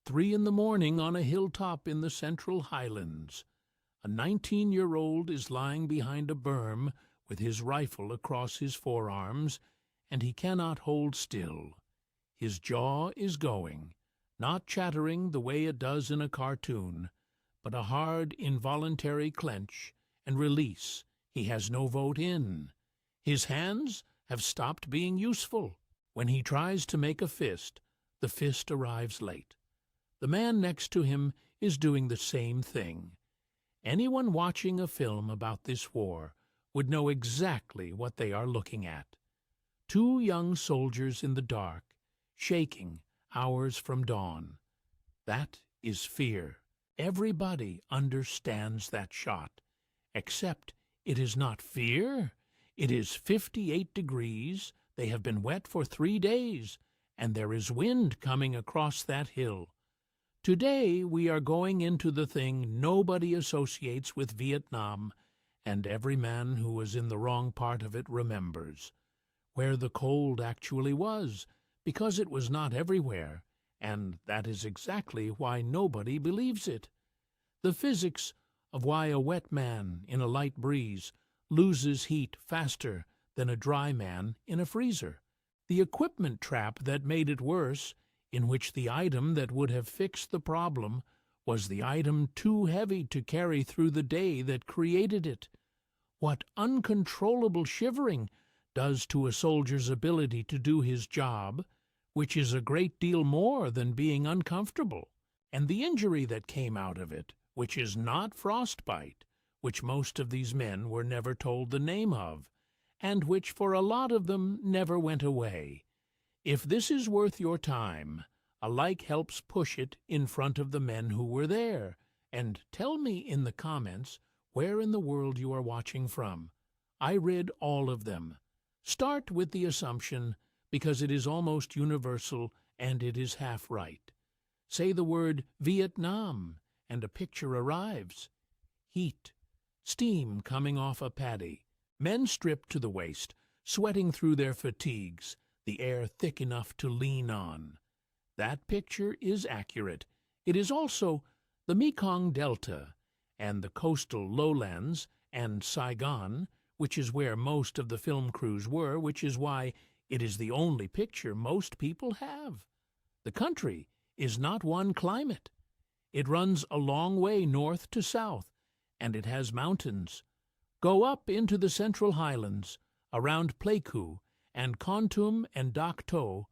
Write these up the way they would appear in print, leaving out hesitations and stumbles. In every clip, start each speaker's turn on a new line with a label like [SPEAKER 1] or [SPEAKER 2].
[SPEAKER 1] 3 in the morning on a hilltop in the Central Highlands. A 19-year-old is lying behind a berm with his rifle across his forearms, and he cannot hold still. His jaw is going, not chattering the way it does in a cartoon, but a hard, involuntary clench and release. He has no vote in. His hands have stopped being useful. When he tries to make a fist, the fist arrives late. The man next to him is doing the same thing. Anyone watching a film about this war would know exactly what they are looking at. 2 young soldiers in the dark, shaking hours from dawn. That is fear. Everybody understands that shot, except it is not fear. It is 58 degrees, they have been wet for 3 days, and there is wind coming across that hill. Today we are going into the thing nobody associates with Vietnam, and every man who was in the wrong part of it remembers, where the cold actually was, because it was not everywhere, and that is exactly why nobody believes it. The physics of why a wet man in a light breeze loses heat faster than a dry man in a freezer. The equipment trap that made it worse, in which the item that would have fixed the problem was the item too heavy to carry through the day that created it. What uncontrollable shivering does to a soldier's ability to do his job, which is a great deal more than being uncomfortable, and the injury that came out of it, which is not frostbite, which most of these men were never told the name of, and which for a lot of them never went away. If this is worth your time, a like helps push it in front of the men who were there, and tell me in the comments where in the world you are watching from. I read all of them. Start with the assumption, because it is almost universal and it is half right. Say the word Vietnam, and a picture arrives. Heat, steam coming off a paddy, men stripped to the waist, sweating through their fatigues, the air thick enough to lean on. That picture is accurate. It is also the Mekong Delta, and the coastal lowlands, and Saigon, which is where most of the film crews were, which is why it is the only picture most people have. The country is not one climate. It runs a long way north to south, and it has mountains. Go up into the Central Highlands, around Pleiku, and Kontum and Dak To,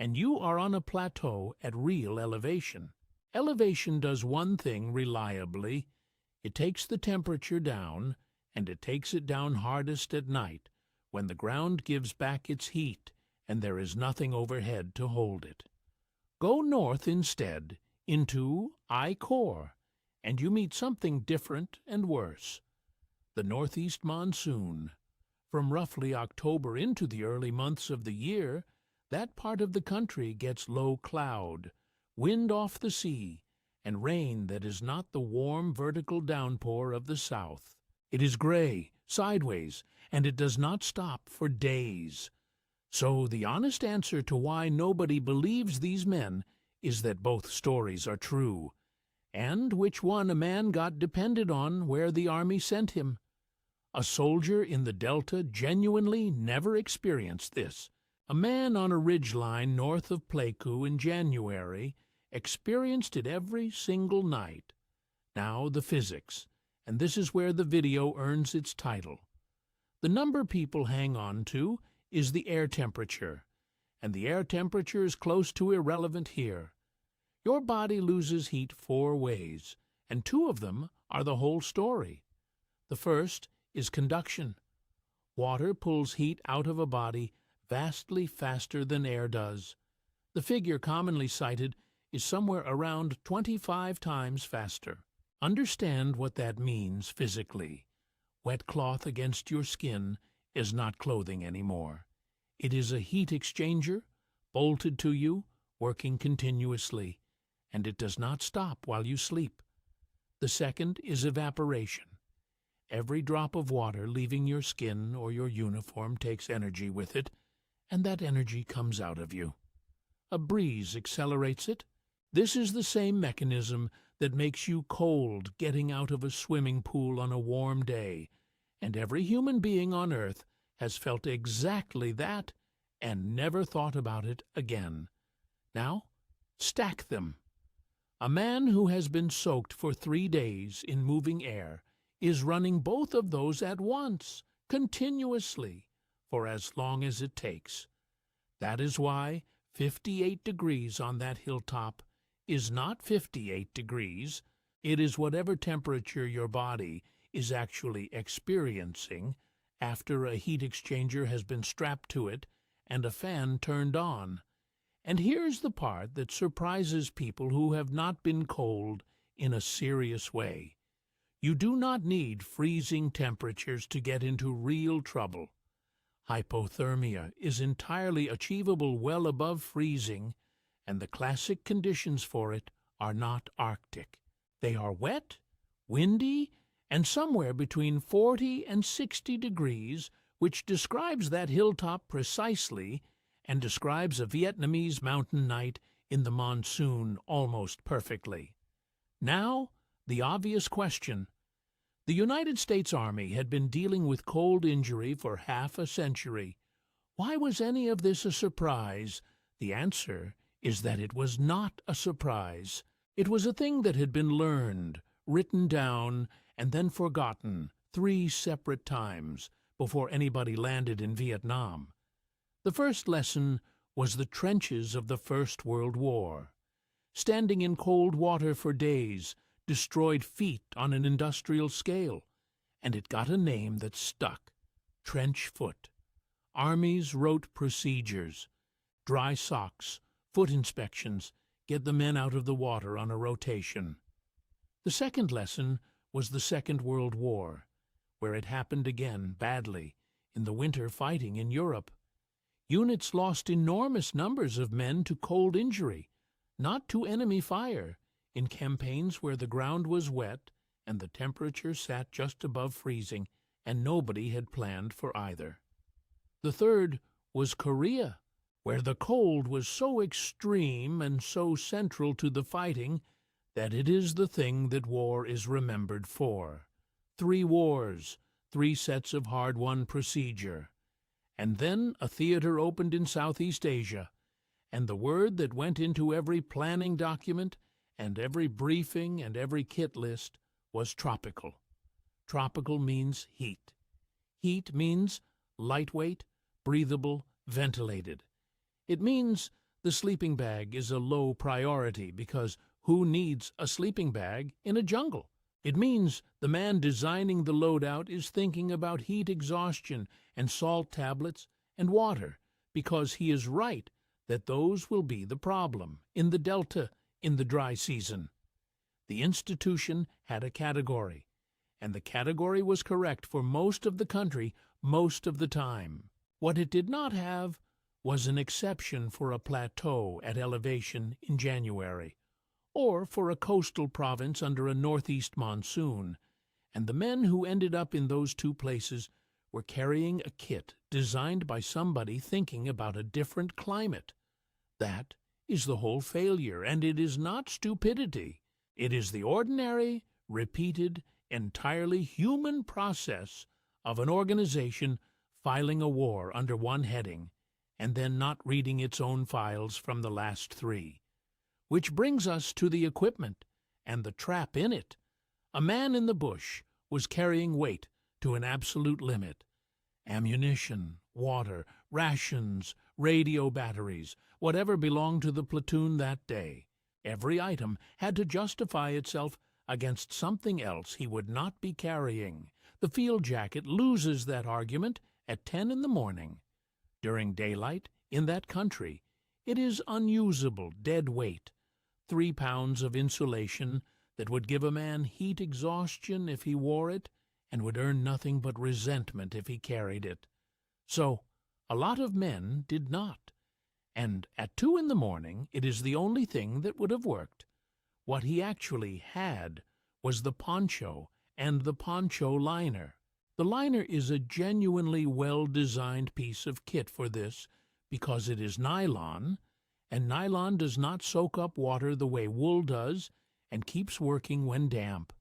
[SPEAKER 1] and you are on a plateau at real elevation. Elevation does one thing reliably. It takes the temperature down, and it takes it down hardest at night, when the ground gives back its heat and there is nothing overhead to hold it. Go north instead, into I-Core, and you meet something different and worse. The northeast monsoon. From roughly October into the early months of the year, that part of the country gets low cloud, wind off the sea, and rain that is not the warm vertical downpour of the south. It is gray, sideways, and it does not stop for days. So the honest answer to why nobody believes these men is that both stories are true, and which one a man got depended on where the army sent him. A soldier in the Delta genuinely never experienced this. A man on a ridgeline north of Pleiku in January experienced it every single night. Now the physics, and this is where the video earns its title. The number people hang on to is the air temperature, and the air temperature is close to irrelevant here. Your body loses heat 4 ways, and 2 of them are the whole story. The first is conduction. Water pulls heat out of a body vastly faster than air does. The figure commonly cited is somewhere around 25 times faster. Understand what that means physically. Wet cloth against your skin is not clothing anymore. It is a heat exchanger, bolted to you, working continuously, and it does not stop while you sleep. The second is evaporation. Every drop of water leaving your skin or your uniform takes energy with it, and that energy comes out of you. A breeze accelerates it, This is the same mechanism that makes you cold getting out of a swimming pool on a warm day, and every human being on Earth has felt exactly that and never thought about it again. Now, stack them. A man who has been soaked for 3 days in moving air is running both of those at once, continuously, for as long as it takes. That is why 58 degrees on that hilltop is not 58 degrees. It is whatever temperature your body is actually experiencing after a heat exchanger has been strapped to it and a fan turned on. And here's the part that surprises people who have not been cold in a serious way. You do not need freezing temperatures to get into real trouble. Hypothermia is entirely achievable well above freezing, and the classic conditions for it are not Arctic. They are wet, windy, and somewhere between 40 and 60 degrees, which describes that hilltop precisely and describes a Vietnamese mountain night in the monsoon almost perfectly. Now, the obvious question. The United States Army had been dealing with cold injury for half a century. Why was any of this a surprise? The answer is that it was not a surprise. It was a thing that had been learned, written down, and then forgotten 3 separate times before anybody landed in Vietnam. The first lesson was the trenches of the First World War. Standing in cold water for days destroyed feet on an industrial scale, and it got a name that stuck: trench foot. Armies wrote procedures: dry socks, foot inspections, get the men out of the water on a rotation. The second lesson was the Second World War, where it happened again badly in the winter fighting in Europe. Units lost enormous numbers of men to cold injury, not to enemy fire, in campaigns where the ground was wet and the temperature sat just above freezing, and nobody had planned for either. The third was Korea, where the cold was so extreme and so central to the fighting that it is the thing that war is remembered for. 3 wars, 3 sets of hard-won procedure. And then a theater opened in Southeast Asia, and the word that went into every planning document and every briefing and every kit list was tropical. Tropical means heat. Heat means lightweight, breathable, ventilated. It means the sleeping bag is a low priority because who needs a sleeping bag in a jungle? It means the man designing the loadout is thinking about heat exhaustion and salt tablets and water because he is right that those will be the problem in the Delta in the dry season. The institution had a category, and the category was correct for most of the country most of the time. What it did not have was an exception for a plateau at elevation in January, or for a coastal province under a northeast monsoon, and the men who ended up in those 2 places were carrying a kit designed by somebody thinking about a different climate. That is the whole failure, and it is not stupidity. It is the ordinary, repeated, entirely human process of an organization filing a war under one heading and then not reading its own files from the last 3. Which brings us to the equipment and the trap in it. A man in the bush was carrying weight to an absolute limit. Ammunition, water, rations, radio batteries, whatever belonged to the platoon that day. Every item had to justify itself against something else he would not be carrying. The field jacket loses that argument at 10 in the morning. During daylight, in that country, it is unusable dead weight. 3 pounds of insulation that would give a man heat exhaustion if he wore it, and would earn nothing but resentment if he carried it. So, a lot of men did not. And at 2 in the morning, it is the only thing that would have worked. What he actually had was the poncho and the poncho liner. The liner is a genuinely well-designed piece of kit for this because it is nylon, and nylon does not soak up water the way wool does and keeps working when damp.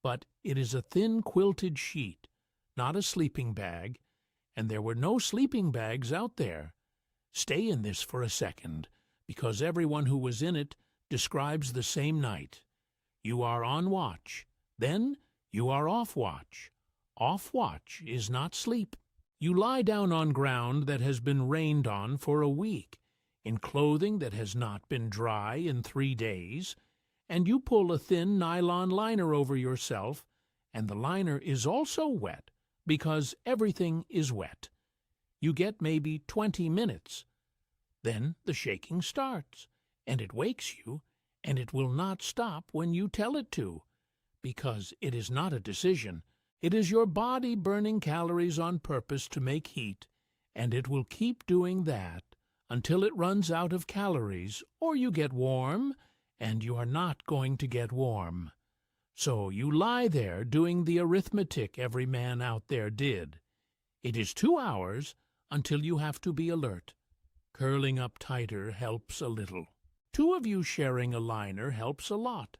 [SPEAKER 1] But it is a thin quilted sheet, not a sleeping bag, and there were no sleeping bags out there. Stay in this for a second, because everyone who was in it describes the same night. You are on watch, then you are off watch. Off watch is not sleep. You lie down on ground that has been rained on for a week, in clothing that has not been dry in 3 days, and you pull a thin nylon liner over yourself, and the liner is also wet, because everything is wet. You get maybe 20 minutes. Then the shaking starts, and it wakes you, and it will not stop when you tell it to, because it is not a decision. It is your body burning calories on purpose to make heat, and it will keep doing that until it runs out of calories, or you get warm, and you are not going to get warm. So you lie there doing the arithmetic every man out there did. It is 2 hours until you have to be alert. Curling up tighter helps a little. 2 of you sharing a liner helps a lot,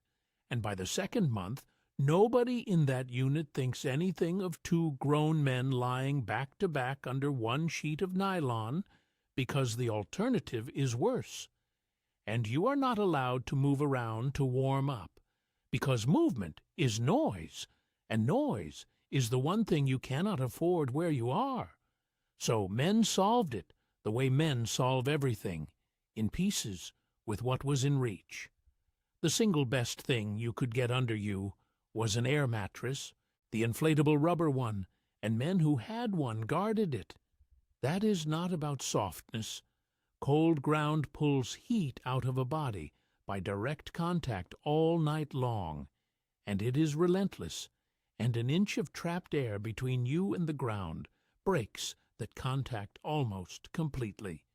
[SPEAKER 1] and by the 2nd month, nobody in that unit thinks anything of 2 grown men lying back to back under one sheet of nylon, because the alternative is worse. And you are not allowed to move around to warm up, because movement is noise, and noise is the one thing you cannot afford where you are. So men solved it the way men solve everything, in pieces, with what was in reach. The single best thing you could get under you was an air mattress, the inflatable rubber one, and men who had one guarded it. That is not about softness. Cold ground pulls heat out of a body by direct contact all night long, and it is relentless, and an inch of trapped air between you and the ground breaks that contact almost completely.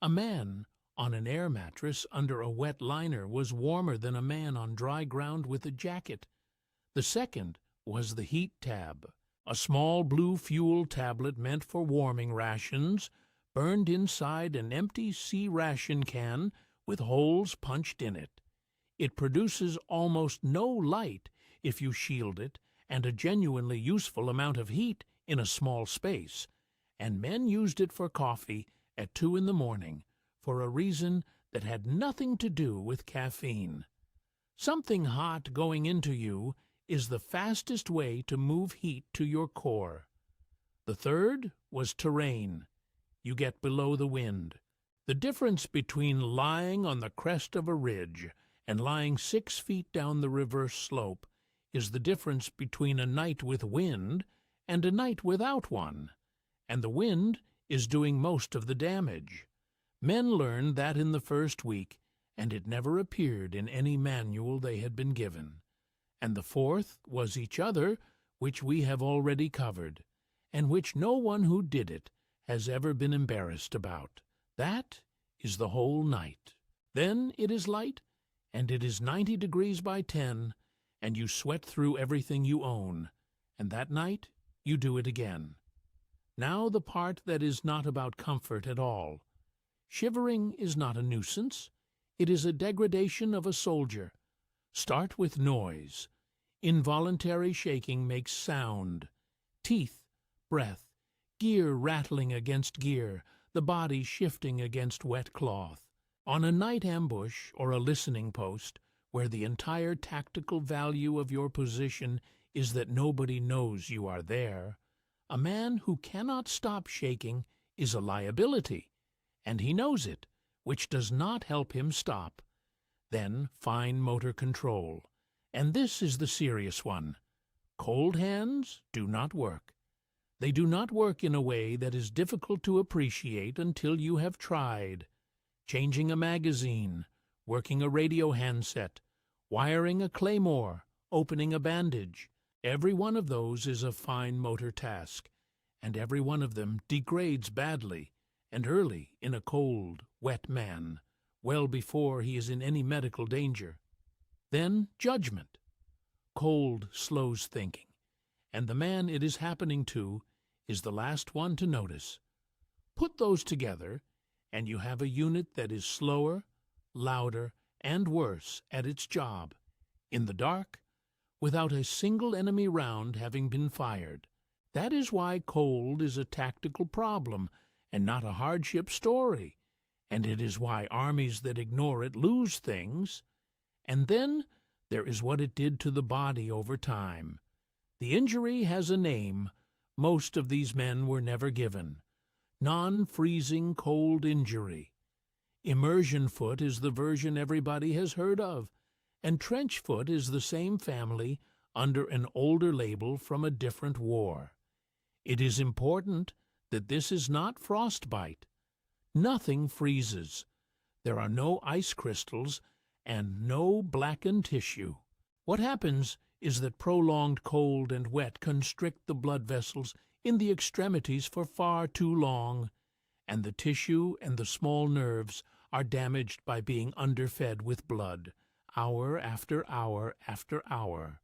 [SPEAKER 1] A man on an air mattress under a wet liner was warmer than a man on dry ground with a jacket. The second was the heat tab, a small blue fuel tablet meant for warming rations, burned inside an empty C-ration can with holes punched in it. It produces almost no light if you shield it, and a genuinely useful amount of heat in a small space, and men used it for coffee at 2 in the morning for a reason that had nothing to do with caffeine. Something hot going into you is the fastest way to move heat to your core. The third was terrain. You get below the wind. The difference between lying on the crest of a ridge and lying 6 feet down the reverse slope is the difference between a night with wind and a night without one, and the wind is doing most of the damage. Men learned that in the first week, and it never appeared in any manual they had been given. And the fourth was each other, which we have already covered, and which no one who did it has ever been embarrassed about. That is the whole night. Then it is light, and it is 90 degrees by 10, and you sweat through everything you own, and that night you do it again. Now the part that is not about comfort at all. Shivering is not a nuisance. It is a degradation of a soldier. Start with noise. Involuntary shaking makes sound. Teeth, breath, gear rattling against gear, the body shifting against wet cloth. On a night ambush or a listening post, where the entire tactical value of your position is that nobody knows you are there, a man who cannot stop shaking is a liability, and he knows it, which does not help him stop. Then fine motor control, and this is the serious one. Cold hands do not work. They do not work in a way that is difficult to appreciate until you have tried. Changing a magazine, working a radio handset, wiring a claymore, opening a bandage. Every one of those is a fine motor task, and every one of them degrades badly and early in a cold, wet man, well before he is in any medical danger. Then judgment. Cold slows thinking, and the man it is happening to is the last one to notice. Put those together, and you have a unit that is slower, louder, and worse at its job, in the dark, without a single enemy round having been fired. That is why cold is a tactical problem and not a hardship story, and it is why armies that ignore it lose things. And then there is what it did to the body over time. The injury has a name most of these men were never given: non-freezing cold injury. Immersion foot is the version everybody has heard of, and trench foot is the same family under an older label from a different war. It is important that this is not frostbite. Nothing freezes. There are no ice crystals and no blackened tissue. What happens is that prolonged cold and wet constrict the blood vessels in the extremities for far too long, and the tissue and the small nerves are damaged by being underfed with blood, hour after hour after hour.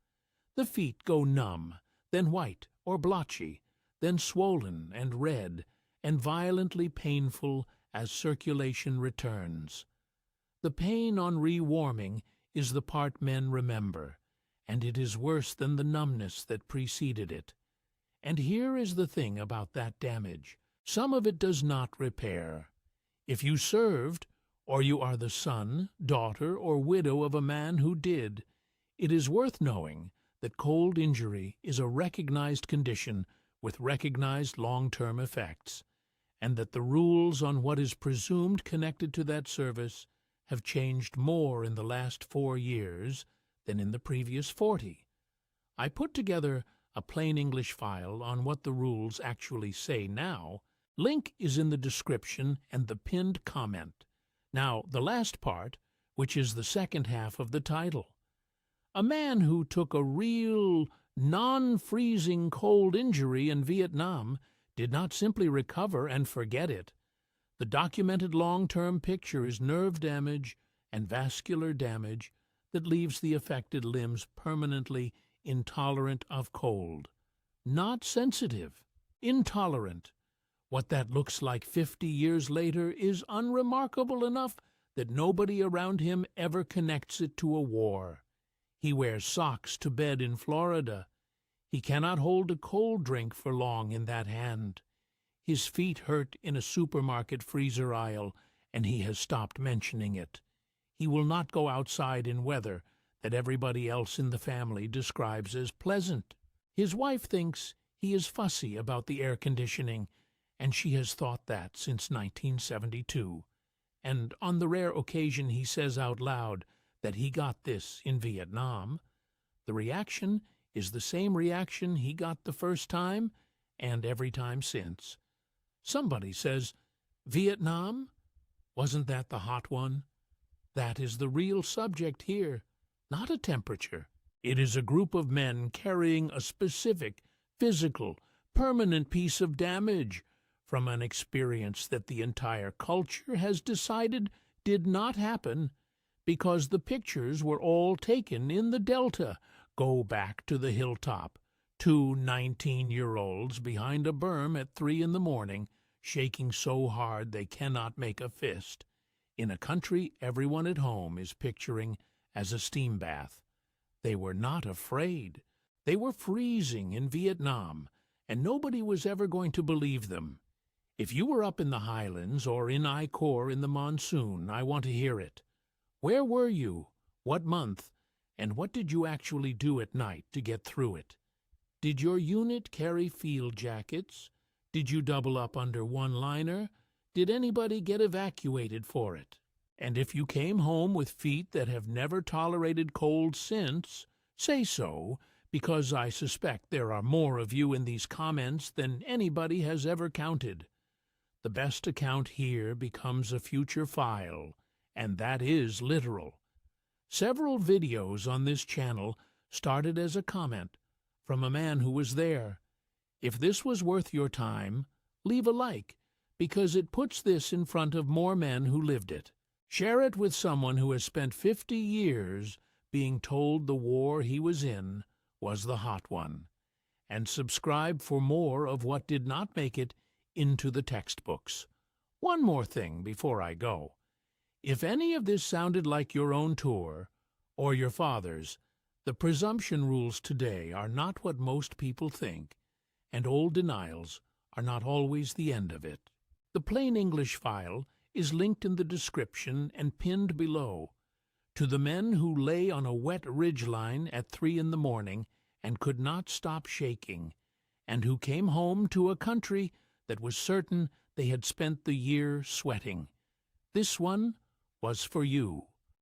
[SPEAKER 1] The feet go numb, then white or blotchy, then swollen and red, and violently painful as circulation returns. The pain on rewarming is the part men remember, and it is worse than the numbness that preceded it. And here is the thing about that damage: some of it does not repair. If you served, or you are the son, daughter, or widow of a man who did, it is worth knowing that cold injury is a recognized condition with recognized long-term effects, and that the rules on what is presumed connected to that service have changed more in the last 4 years than in the previous 40. I put together a plain English file on what the rules actually say now. Link is in the description and the pinned comment. Now, the last part, which is the second half of the title. A man who took a real, non-freezing cold injury in Vietnam did not simply recover and forget it. The documented long-term picture is nerve damage and vascular damage that leaves the affected limbs permanently intolerant of cold. Not sensitive, intolerant. What that looks like 50 years later is unremarkable enough that nobody around him ever connects it to a war. He wears socks to bed in Florida. He cannot hold a cold drink for long in that hand. His feet hurt in a supermarket freezer aisle, and he has stopped mentioning it. He will not go outside in weather that everybody else in the family describes as pleasant. His wife thinks he is fussy about the air conditioning, and she has thought that since 1972. And on the rare occasion he says out loud that he got this in Vietnam, the reaction is the same reaction he got the first time and every time since. Somebody says, "Vietnam? Wasn't that the hot one?" That is the real subject here, not a temperature. It is a group of men carrying a specific, physical, permanent piece of damage from an experience that the entire culture has decided did not happen because the pictures were all taken in the Delta. Go back to the hilltop. 2 19-year-olds behind a berm at 3 in the morning, shaking so hard they cannot make a fist, in a country everyone at home is picturing as a steam bath. They were not afraid. They were freezing in Vietnam, and nobody was ever going to believe them. If you were up in the Highlands or in I Corps in the monsoon, I want to hear it. Where were you? What month? And what did you actually do at night to get through it? Did your unit carry field jackets? Did you double up under one-liner? Did anybody get evacuated for it? And if you came home with feet that have never tolerated cold since, say so, because I suspect there are more of you in these comments than anybody has ever counted. The best account here becomes a future file, and that is literal. Several videos on this channel started as a comment from a man who was there. If this was worth your time, leave a like, because it puts this in front of more men who lived it. Share it with someone who has spent 50 years being told the war he was in was the hot one. And subscribe for more of what did not make it into the textbooks. One more thing before I go. If any of this sounded like your own tour, or your father's, the presumption rules today are not what most people think, and old denials are not always the end of it. The plain English file is linked in the description and pinned below. To the men who lay on a wet ridgeline at 3 in the morning and could not stop shaking, and who came home to a country that was certain they had spent the year sweating, this one was for you.